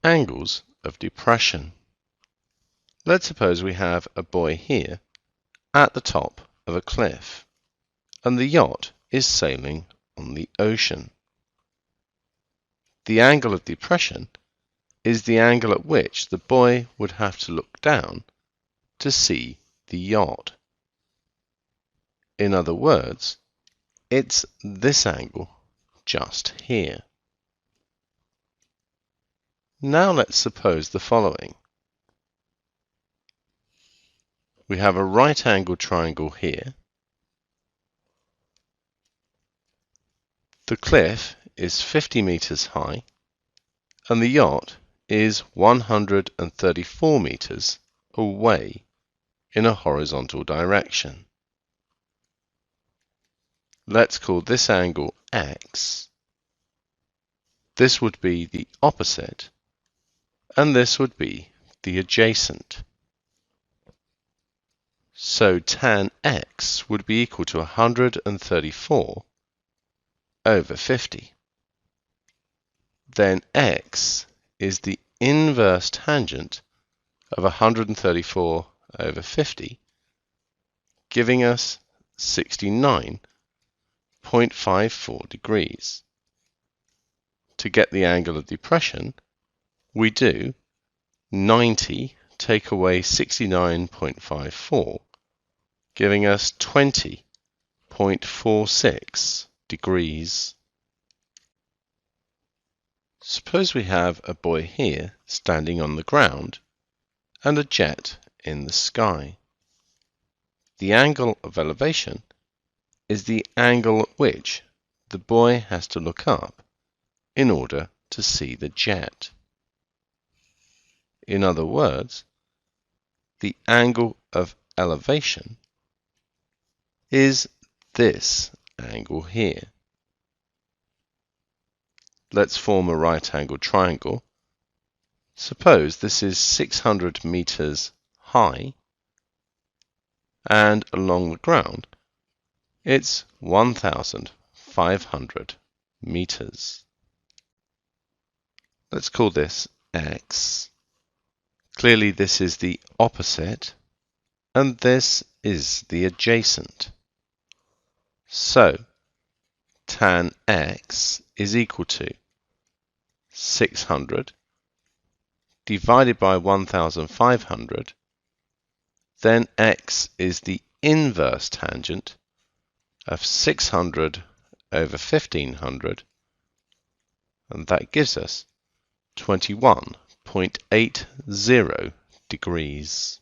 angles of depression. Let's suppose we have a buoy here at the top of a cliff, and the yacht is sailing on the ocean. The angle of depression is the angle at which the buoy would have to look down to see the yacht. In other words, it's this angle just here. Now let's suppose the following. We have a right-angled triangle here. The cliff is 50 meters high, and the yacht is 134 meters away in a horizontal direction. Let's call this angle X. This would be the opposite, and this would be the adjacent. So tan X would be equal to 134 over 50. Then X is the inverse tangent of 134 over 50, giving us 69.54 degrees. To get the angle of depression, we do 90 take away 69.54, giving us 20.46 degrees. Suppose we have a buoy here standing on the ground and a jet in the sky. The angle of elevation is the angle at which the buoy has to look up in order to see the jet. In other words, the angle of elevation is this angle here. Let's form a right-angled triangle. Suppose this is 600 meters high, and along the ground it's 1,500 meters. Let's call this X. Clearly this is the opposite, and this is the adjacent. So tan X is equal to 600 divided by 1,500. Then X is the inverse tangent of 600 over 1,500, and that gives us 21.80 degrees.